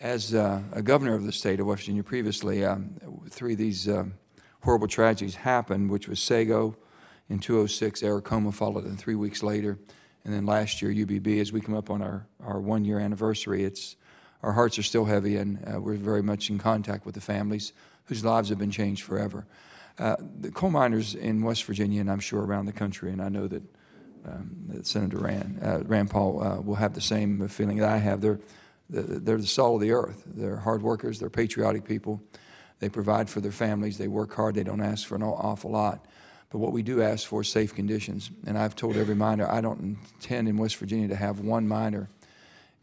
As a governor of the state of West Virginia previously, three of these horrible tragedies happened, which was Sago in 2006, Aracoma followed in 3 weeks later, and then last year UBB. As we come up on our 1-year anniversary, our hearts are still heavy, and we're very much in contact with the families whose lives have been changed forever. The coal miners in West Virginia, and I'm sure around the country, and I know that Senator Rand Paul will have the same feeling that I have. They're the salt of the earth. They're hard workers. They're patriotic people. They provide for their families. They work hard. They don't ask for an awful lot. But what we do ask for is safe conditions. And I've told every miner, I don't intend in West Virginia to have one miner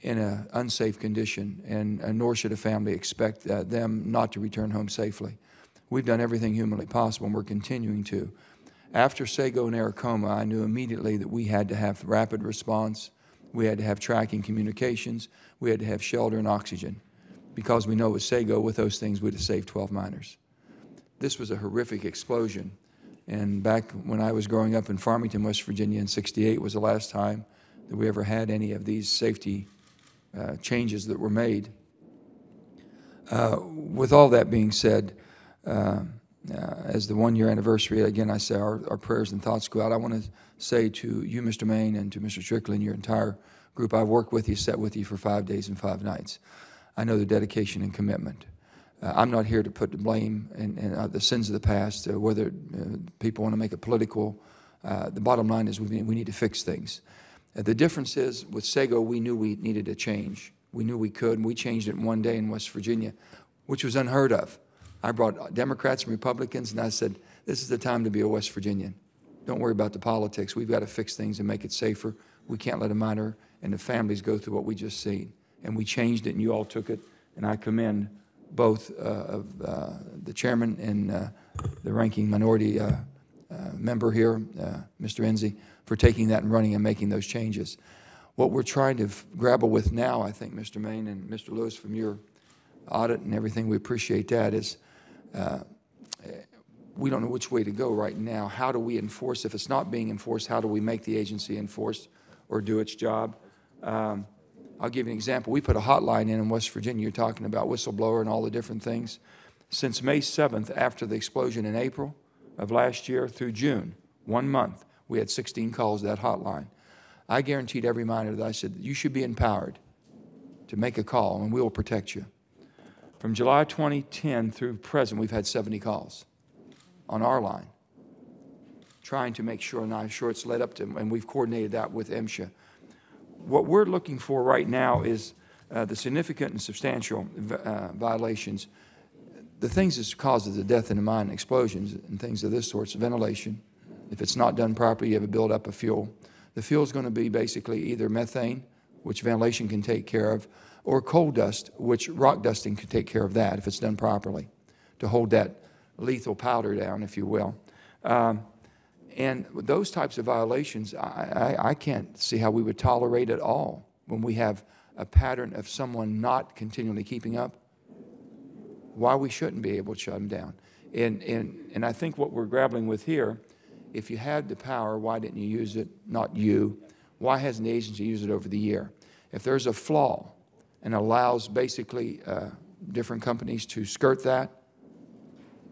in an unsafe condition, and nor should a family expect them not to return home safely. We've done everything humanly possible, and we're continuing to. After Sago and Aracoma, I knew immediately that we had to have rapid response. We had to have tracking communications. We had to have shelter and oxygen, because we know with Sago, with those things, we'd have saved 12 miners. This was a horrific explosion. And back when I was growing up in Farmington, West Virginia in '68 was the last time that we ever had any of these safety changes that were made. With all that being said, as the 1-year anniversary, again, I say our prayers and thoughts go out. I want to say to you, Mr. Main, and to Mr. Strickland, and your entire group, I've worked with you, sat with you for 5 days and 5 nights. I know the dedication and commitment. I'm not here to put the blame and the sins of the past, whether people want to make it political. The bottom line is we need to fix things. The difference is with Sago, we knew we needed a change. We knew we could, and we changed it in 1 day in West Virginia, which was unheard of. I brought Democrats and Republicans, and I said, this is the time to be a West Virginian. Don't worry about the politics. We've got to fix things and make it safer. We can't let a miner and the families go through what we just seen. And we changed it, and you all took it, and I commend both of the chairman and the ranking minority member here, Mr. Enzi, for taking that and running and making those changes. What we're trying to grapple with now, I think, Mr. Main and Mr. Lewis, from your audit and everything, we appreciate that, is we don't know which way to go right now. How do we enforce? If it's not being enforced, how do we make the agency enforce or do its job? I'll give you an example. We put a hotline in West Virginia. You're talking about whistleblower and all the different things. Since May 7th, after the explosion in April of last year through June, 1 month, we had 16 calls to that hotline. I guaranteed every miner that I said, you should be empowered to make a call, and we will protect you. From July 2010 through present, we've had 70 calls on our line, trying to make sure, and I'm sure it's led up to, and we've coordinated that with MSHA. What we're looking for right now is the significant and substantial violations, the things that causes the death in the mine, explosions and things of this sort, ventilation. If it's not done properly, you have a buildup of fuel. The fuel is going to be basically either methane, which ventilation can take care of, or coal dust, which rock dusting can take care of that if it's done properly, to hold that lethal powder down, if you will. And those types of violations, I can't see how we would tolerate at all when we have a pattern of someone not continually keeping up. Why we shouldn't be able to shut them down. And I think what we're grappling with here, if you had the power, why didn't you use it? Not you. Why hasn't the agency used it over the year? If there's a flaw and allows basically different companies to skirt that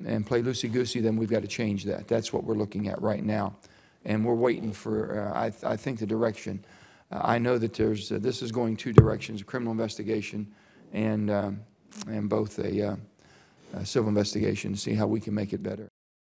and play loosey-goosey, then we've got to change that. That's what we're looking at right now. And we're waiting for, I think, the direction. I know that this is going 2 directions, a criminal investigation and both a civil investigation, to see how we can make it better.